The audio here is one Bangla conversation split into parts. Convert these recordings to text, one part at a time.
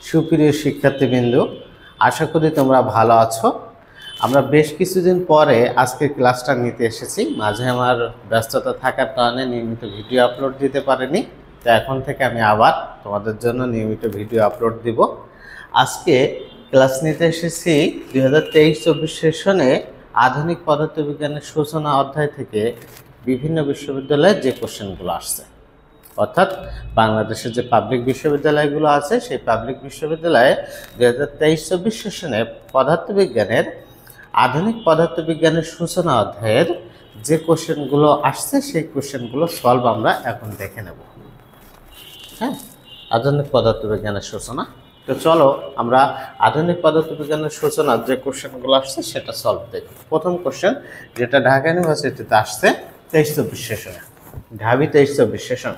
সুপ্রিয় শিক্ষার্থীবৃন্দ, আশা করি তোমরা ভালো আছো। আমরা বেশ কিছুদিন পরে আজকে ক্লাসটা নিতে এসেছি। মাঝে আমার ব্যস্ততা থাকার কারণে নিয়মিত ভিডিও আপলোড দিতে পারিনি, তো এখন থেকে আমি আবার তোমাদের জন্য নিয়মিত ভিডিও আপলোড দিব। আজকে ক্লাস নিতে এসেছি 2023-24 সেশনে আধুনিক পদার্থবিজ্ঞানের সূচনা অধ্যায় থেকে বিভিন্ন বিশ্ববিদ্যালয়ের যে কোশ্চেনগুলো আসছে, অর্থাৎ বাংলাদেশের যে পাবলিক বিশ্ববিদ্যালয়গুলো আছে সেই পাবলিক বিশ্ববিদ্যালয়ে 2023-24 সেশনে পদার্থবিজ্ঞানের আধুনিক পদার্থবিজ্ঞানের সূচনা অধ্যায়ের যে কোশ্চেনগুলো আসছে সেই কোশ্চেনগুলো সলভ আমরা এখন দেখে নেব। হ্যাঁ, আধুনিক পদার্থবিজ্ঞানের সূচনা। তো চলো আমরা আধুনিক পদার্থবিজ্ঞানের সূচনার যে কোশ্চেনগুলো আসছে সেটা সলভ দেখব। প্রথম কোশ্চেন যেটা ঢাকা ইউনিভার্সিটিতে আসছে 23-24 সেশনে, ঢাবি 23-24 সেশন,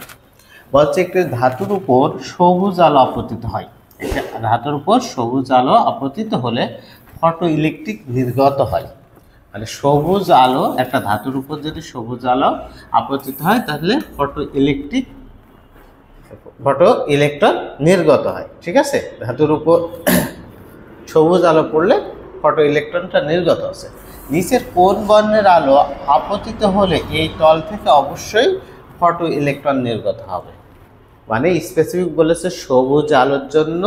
বলছে একটি ধাতুর উপর সবুজ আলো আপতিত হয়। একটা ধাতুর উপর সবুজ আলো আপতিত হলে ফটো ইলেকট্রিক নির্গত হয়। মানে সবুজ আলো, একটা ধাতুর উপর যদি সবুজ আলো আপতিত হয় তাহলে ফটো ইলেকট্রন নির্গত হয়। ঠিক আছে, ধাতুর উপর সবুজ আলো পড়লে ফটো ইলেকট্রনটা নির্গত আছে। নিচের কোন বর্ণের আলো আপতিত হলে এই তল থেকে অবশ্যই ফটো ইলেকট্রন নির্গত হবে। মানে স্পেসিফিক বলেছে সবুজ আলোর জন্য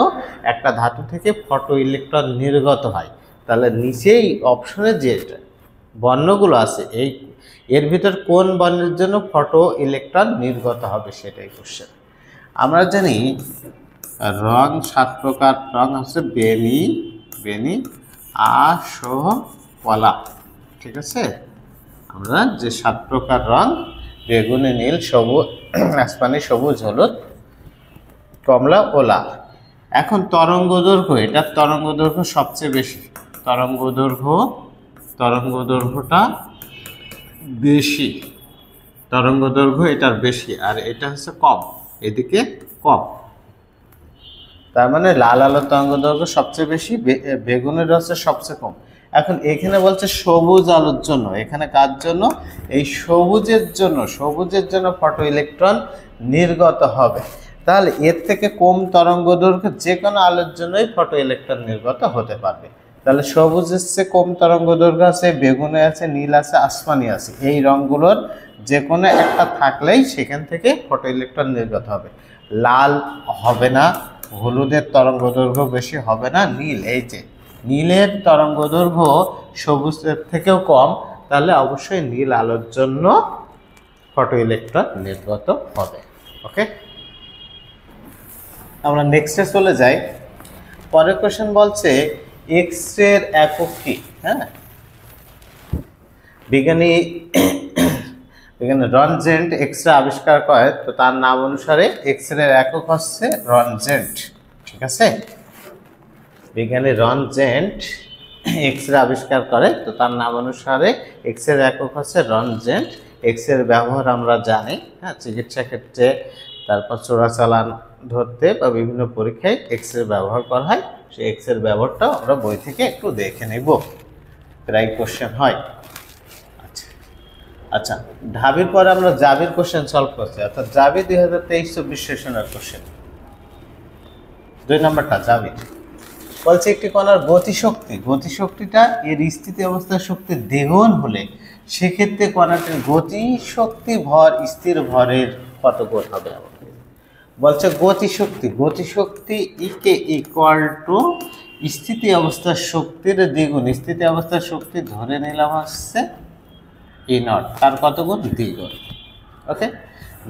একটা ধাতু থেকে ফটো ইলেকট্রন নির্গত হয়। তাহলে নিচেই অপশনে যে বর্ণগুলো আছে এর ভিতর কোন বর্ণের জন্য ফটো ইলেকট্রন নির্গত হবে সেটাই কোশ্চেন। আমরা জানি রং 7 প্রকার। রং হচ্ছে বেনি আসহ কলা। ঠিক আছে, আমরা যে 7 প্রকার রং, বেগুনি, নীল, সবুজ, আসমানি, সবুজ, হলুদ, কমলা ও লাল। এখন তরঙ্গ দৈর্ঘ্য, এটার তরঙ্গ দৈর্ঘ্য সবচেয়ে বেশি। তরঙ্গ দৈর্ঘ্যটা বেশি, তরঙ্গ দৈর্ঘ্য এটার বেশি, আর এটা হচ্ছে কম, এদিকে কম। তার মানে লাল আলোর তরঙ্গ দৈর্ঘ্য সবচেয়ে বেশি, বেগুনের হচ্ছে সবচেয়ে কম। এখন এখানে বলছে সবুজ আলোর জন্য, এখানে কার জন্য? এই সবুজের জন্য ফটো ইলেকট্রন নির্গত হবে। তাহলে এর থেকে কম তরঙ্গ দৈর্ঘ্য যে কোনো আলোর জন্যই ফটো ইলেকট্রন নির্গত হতে পারবে। তাহলে সবুজের চেয়ে কম তরঙ্গ দৈর্ঘ্য আছে, বেগুনে আছে, নীল আছে, আসমানি আছে। এই রঙগুলোর যে কোনো একটা থাকলেই সেখান থেকে ফটো ইলেকট্রন নির্গত হবে। লাল হবে না, হলুদের তরঙ্গ দৈর্ঘ্য বেশি হবে না, নীল, এই যে নীলের তরঙ্গ দৈর্ঘ্য সবুজের থেকেও কম, তাহলে অবশ্যই নীল আলোর জন্য ফটো ইলেকট্রন নির্গত হবে। ওকে, আমরা নেক্সটে চলে যাই। পরের কোশ্চেন বলছে এক্স রের একক কি? হ্যাঁ, বিজ্ঞানী রনজেন্ট এক্স রে আবিষ্কার করে, তো তার নাম অনুসারে এক্স রের একক হচ্ছে রনজেন্ট। ঠিক আছে, বিজ্ঞানী রনজেন্ট এক্স রে আবিষ্কার করে, তো তার নাম অনুসারে এক্স রের একক হচ্ছে রনজেন্ট। এক্স রের ব্যবহার আমরা জানি, হ্যাঁ, চিকিৎসা ক্ষেত্রে, তারপর চোরাচালান ধরতে বা বিভিন্ন পরীক্ষায় এক্স রে ব্যবহার করা হয়। সেই এক্স রের ব্যবহারটাও আমরা বই থেকে একটু দেখে নেব, প্রায় কোশ্চেন হয়। আচ্ছা, ঢাবির পরে আমরা জাবির কোশ্চেন সলভ করছি, অর্থাৎ জাবি 2023-24 সেশনের কোশ্চেন। 2 নম্বরটা জাবির বলছে একটি কণার গতিশক্তিটা এর স্থিতি অবস্থার শক্তি দ্বিগুণ হলে সেক্ষেত্রে কণাটির গতিশক্তি ভর স্থির ভরের কত গুণ হবে? বলছে গতিশক্তি ইকুয়াল টু স্থিতি অবস্থার শক্তির দ্বিগুণ। স্থিতি অবস্থার শক্তি ধরে নিলাম হচ্ছে ই নট, তার কত গুণ? দ্বিগুণ। ওকে,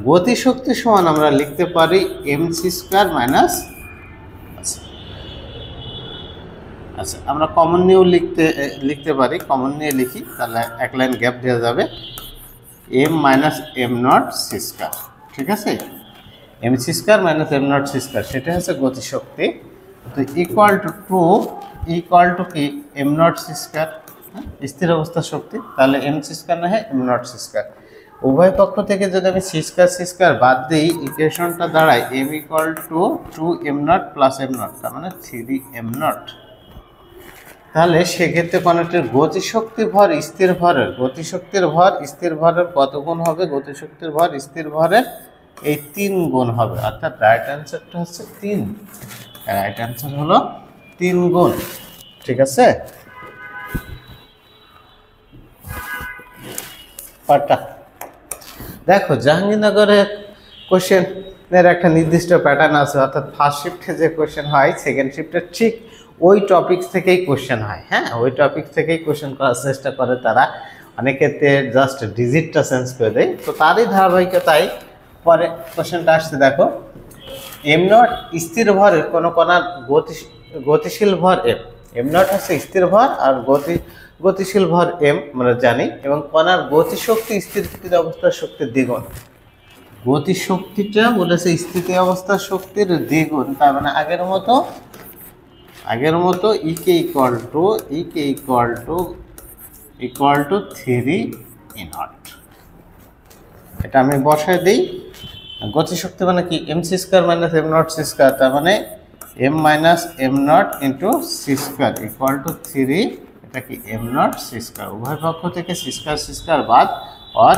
গতিশক্তি সমান আমরা লিখতে পারি mc² মাইনাস, আচ্ছা আমরা কমন নিয়েও লিখতে পারি, কমন নিয়ে লিখি, তাহলে এক লাইন গ্যাপ দেওয়া যাবে, m minus m not c²। ঠিক আছে, mc² minus m not c², সেটা হচ্ছে গতিশক্তি। তো ইকুয়াল টু কি m নট c², স্থির অবস্থার শক্তি, তাহলে mc² না হয় m নট c²। উভয় পক্ষ থেকে যদি আমি c² বাদ দিই, ইকুয়েশনটা দাঁড়ায় m equal to 2m not plus m not, তার মানে 3m নট। তাহলে সেক্ষেত্রে কণাটির গতিশক্তি ভর স্থির ভরের, গতিশক্তির ভর স্থির ভরের কত গুণ হবে? গতিশক্তির ভর স্থির ভরের এই 3 গুণ হবে, অর্থাৎ রাইট অ্যান্সারটা হচ্ছে 3। রাইট অ্যান্সার হলো 3 গুণ। ঠিক আছে, পার্টটা দেখো। জাহাঙ্গীরনগরের কোশ্চেনের একটা নির্দিষ্ট প্যাটার্ন আছে, অর্থাৎ ফার্স্ট শিফটে যে কোশ্চেন হয় সেকেন্ড শিফটে ঠিক ওই টপিক থেকেই কোশ্চেন হয়। হ্যাঁ, ওই টপিক থেকেই কোশ্চেন করার চেষ্টা করে তারা, অনেক ক্ষেত্রে জাস্ট ডিজিটটা চেঞ্জ করে দেয়। তো তারই ধারাবাহিকতায় পরে কোশ্চেনটা আসছে, দেখো এম নট স্থির ভরের কোনো কণার গতিশীল ভর এম। এম নট হচ্ছে স্থির ভর আর গতিশীল ভর এম আমরা জানি, এবং কণার গতিশক্তি স্থির অবস্থার শক্তির দ্বিগুণ। গতিশক্তিটা বলেছে স্থিতি অবস্থার শক্তির দ্বিগুণ, তার মানে আগের মতো ইকে ইকুয়াল টু 3 নট। এটা আমি বসাই দিই। গতিশক্তি মানে কি, M C square minus M naught C square, তার মানে M minus M naught into C square equal to 3, এটা কি এম নট সি স্কোয়ার। উভয় পক্ষ থেকে সি স্কোয়ার বাদ, আর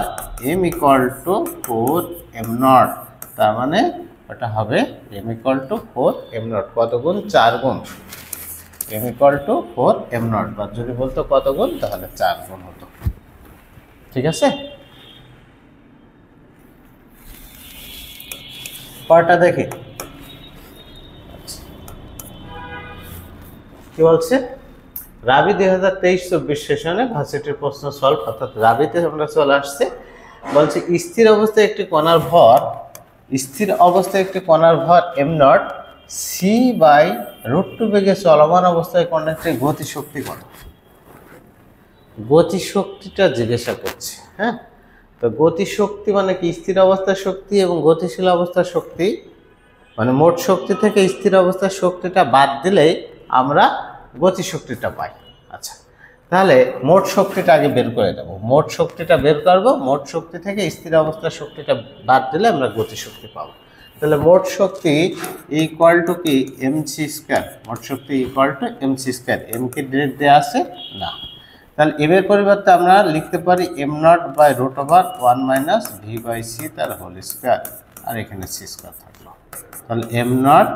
M equal to 4 M naught, তার মানে ওটা হবে M equal to 4 M naught. কত গুণ? 4 গুণ। M equal to 4 M naught, বা যদি বলতো কত গুণ, তাহলে 4 গুণ হতো। ঠিক আছে, পরটা দেখি কি বলছে। রাবি 2023-24 সেশনে ভার্সিটির প্রশ্ন সলভ, অর্থাৎ রাবিতে আমরা চলে আসছে। বলছে স্থির অবস্থায় একটি কণার ভর এম নট সি বাই √2 বেগে চলমান অবস্থায় কণাটির গতিশক্তি কত? গতিশক্তিটা জিজ্ঞাসা করছে। হ্যাঁ, তো গতিশক্তি মানে কি, স্থির অবস্থার শক্তি এবং গতিশীল অবস্থার শক্তি, মানে মোট শক্তি থেকে স্থির অবস্থার শক্তিটা বাদ দিলেই আমরা গতিশক্তিটা পাই। আচ্ছা, তাহলে মোট শক্তিটা আগে বের করে দেবো। মোট শক্তিটা বের করবো, মোট শক্তি থেকে স্থির অবস্থার শক্তিটা বাদ দিলে আমরা গতিশক্তি পাবো। তাহলে মোট শক্তি ইকুয়াল টু কি, এম সি স্কোয়ার। মোট শক্তি equal to M C square. M কি ডিরেক্ট দেওয়া আছে না, তাহলে এম এর পরিবর্তে আমরা লিখতে পারি M naught by √1 minus V by C তার হোল স্কোয়ার, আর এখানে সি স্কোয়ার থাকলো। তাহলে এম নট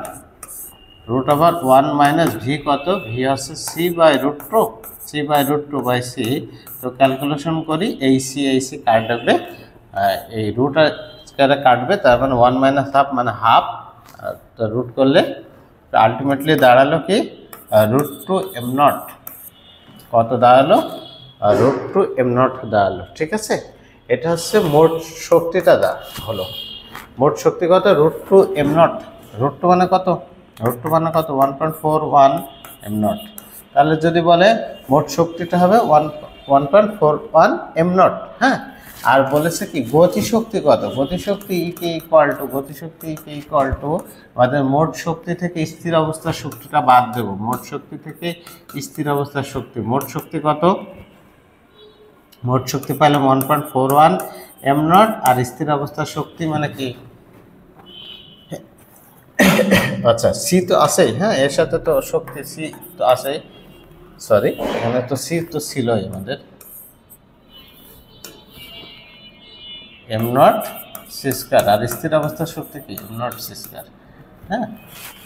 √1 মাইনাস ভি কত, ভি হচ্ছে সি বাই √2 বাই সি। তো ক্যালকুলেশন করি, এই সি কাটবে, এই রুট স্কোয়ারে কাটবে, তার মানে 1 মাইনাস হাফ মানে হাফ, তো রুট করলে আলটিমেটলি দাঁড়ালো কি √2 এম নট। কত দাঁড়ালো? √2 এম নট দাঁড়ালো। ঠিক আছে, এটা হচ্ছে মোট শক্তিটা হলো। মোট শক্তি কত? √2 এম নট। √2 মানে কত? 1.41 এম নট। তাহলে যদি বলে মোট শক্তিটা হবে 1.41 এম নট। হ্যাঁ, আর বলেছে কি গতিশক্তি কত? গতিশক্তি ইকুয়াল টু আমাদের মোট শক্তি থেকে স্থির অবস্থার শক্তিটা বাদ দেব। মোট শক্তি থেকে স্থির অবস্থার শক্তি, মোট শক্তি কত? মোট শক্তি পাইলাম 1.41 এম নট, আর স্থির অবস্থার শক্তি মানে কি, আচ্ছা সি তো আছেই। হ্যাঁ, এর সাথে তো শক্তি সি তো আছেই, সরি এখানে তো সি তো ছিলই আমাদের, এম নট সি স্কোয়ার, আর স্থির অবস্থার শক্তি কি এম নট সি স্কোয়ার। হ্যাঁ,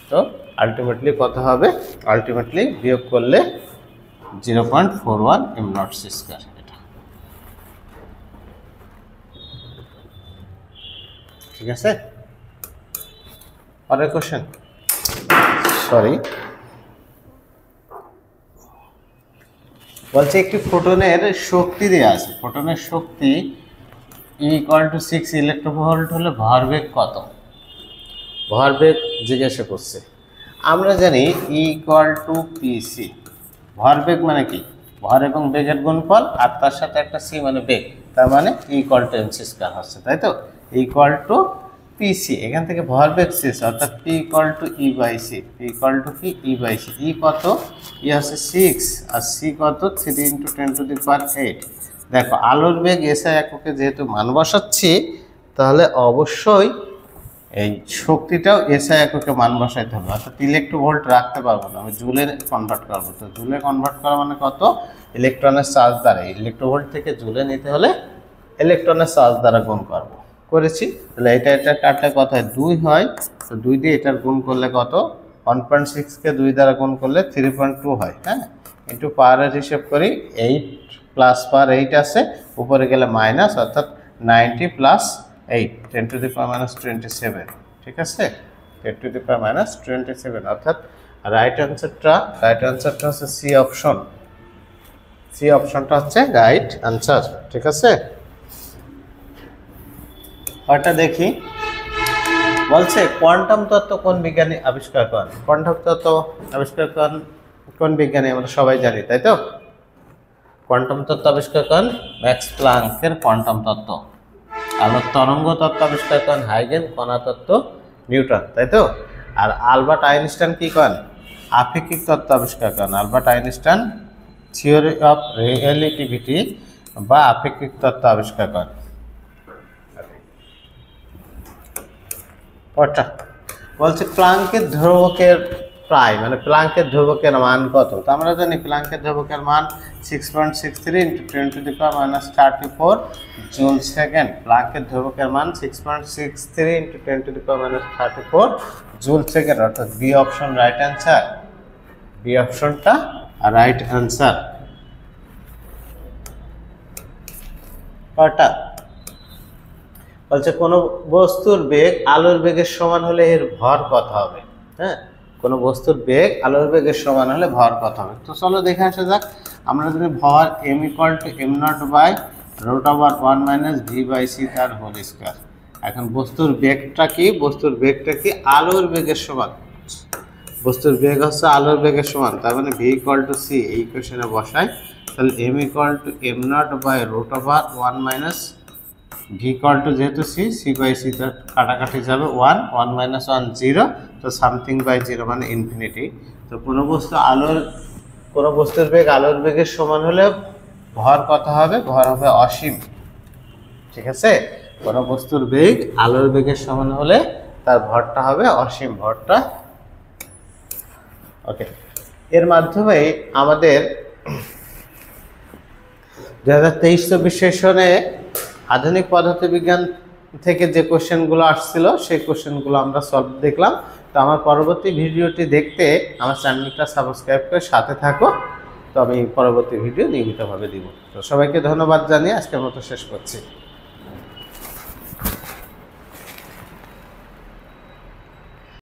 তো আলটিমেটলি কত হবে? আলটিমেটলি বিয়োগ করলে 0.41 এম নট সি স্কোয়ার। এটা ঠিক আছে। পরের কোশ্চেন, সরি, বলছে একটি ফোটনের শক্তি দেওয়া আছে। ফোটনের শক্তি ইকুয়াল টু 6 ইলেকট্রনভোল্ট হলে ভরবেগ কত? ভরবেগ জিজ্ঞাসা করছে। আমরা জানি ইকুয়াল টু পিসি। ভরবেগ মানে কি, ভর এবং বেগের গুণফল, আর তার সাথে একটা সি মানে বেগ, তার মানে ইকুয়াল টু এমসি স্কয়ার হচ্ছে, তাই তো। ইকুয়াল টু পিসি, এখান থেকে ভরবেগ শেষ, অর্থাৎ P equal to E by C. P equal to কি, ই বাই সি। ই কত? ই হচ্ছে 6, আর সি কত? 3 × 10⁸। দেখো আলোর বেগ এসআই এককে যেহেতু মান বসাচ্ছি, তাহলে অবশ্যই এই শক্তিটাও এসআই এককে মান বসাইতে হবে, অর্থাৎ ইলেকট্রোভোল্ট রাখতে পারবো না, আমি জুলে কনভার্ট করবো। তো জুলে কনভার্ট করা মানে কত? ইলেকট্রনের চার্জ দ্বারা। ইলেকট্রোভোল্ট থেকে জুলে নিতে হলে ইলেকট্রনের চার্জ দ্বারা গুণ করবো, করেছি। তাহলে এটা কাটলে কত হয়? 2 হয়। তো 2 দিয়ে এটার গুণ করলে কত? 1.6 কে 2 দ্বারা গুণ করলে 3.2 হয়, হ্যাঁ। ইন্টু পাওয়ারের হিসেব করি 8 প্লাস পাওয়ার 8 আছে, উপরে গেলে মাইনাস, অর্থাৎ 90 plus 8 10 to the power minus 27, ঠিক আছে। 10 টু দি পাওয়ার মাইনাস 27, অর্থাৎ রাইট অ্যান্সারটা হচ্ছে সি অপশন। সি অপশনটা হচ্ছে রাইট অ্যান্সার, ঠিক আছে। ওটা দেখি, বলছে কোয়ান্টাম তত্ত্ব কোন বিজ্ঞানী আবিষ্কার করেন। কোয়ান্টাম তত্ত্ব আবিষ্কার করেন কোন বিজ্ঞানী আমরা সবাই জানি, তাই তো। কোয়ান্টাম তত্ত্ব আবিষ্কার করেন ম্যাক্স প্লাঙ্কের কোয়ান্টাম তত্ত্ব। আলোর তরঙ্গ তত্ত্ব আবিষ্কার করেন হাইগেন, কণা তত্ত্ব নিউটন, তাই তো। আর আলবার্ট আইনস্টাইন কি করেন, আপেক্ষিক তত্ত্ব আবিষ্কার করেন। Albert Einstein theory of relativity বা আপেক্ষিক তত্ত্ব আবিষ্কার করেন। ওটা বলছে প্লাঙ্কের ধ্রুবকের প্রায়, মানে প্লাঙ্কের ধ্রুবকের মান কত। তো আমরা জানি প্লাঙ্কের ধ্রুবকের মান 6.63 × 10 to the power minus 34 joule second. প্লাঙ্কের ধ্রুবকের মান 6.63 × 10 to the power minus 34 joule second, অর্থাৎ B option right answer. B অপশনটা রাইট অ্যান্সার। কটা বলছে কোনো বস্তুর বেগ আলোর বেগের সমান হলে এর ভর কত হবে। হ্যাঁ, কোনো বস্তুর বেগ আলোর বেগের সমান হলে ভর কত হবে। তো চলো দেখে আসা যাক। আমরা যদি ভর m = m0/√1 - v/c তার হোল স্কয়ার। এখন বস্তুর বেগটা কি, বস্তুর বেগটা কি আলোর বেগের সমান। বস্তুর বেগ হচ্ছে আলোর বেগের সমান, তার মানে v = c এই ইকুয়েশনে বসাই। তাহলে m = m0/√1 - v = যেহেতু c, c/c তো কাটাকাটি যাবে 1 1 - 1 0, তো সামথিং বাই 0 মানে ইনফিনিটি। তো কোনো বস্তুর বেগ আলোর বেগের সমান হলে ভর কত হবে, ভর হবে অসীম, ঠিক আছে। কোনো বস্তুর বেগ আলোর বেগের সমান হলে তার ভরটা হবে অসীম, ভরটা। ওকে, এর মাধ্যমে আমাদের 2023-24 সেশনে আধুনিক পদার্থবিজ্ঞান থেকে যে কোশ্চেনগুলো আসছিল সেই কোশ্চেনগুলো আমরা সলভ দেখলাম। তো আমার পরবর্তী ভিডিওটি দেখতে আমার চ্যানেলটা সাবস্ক্রাইব করে সাথে থাকো। তো আমি পরবর্তী ভিডিও নিয়মিতভাবে দিব। তো সবাইকে ধন্যবাদ জানিয়ে আজকের মতো শেষ করছি।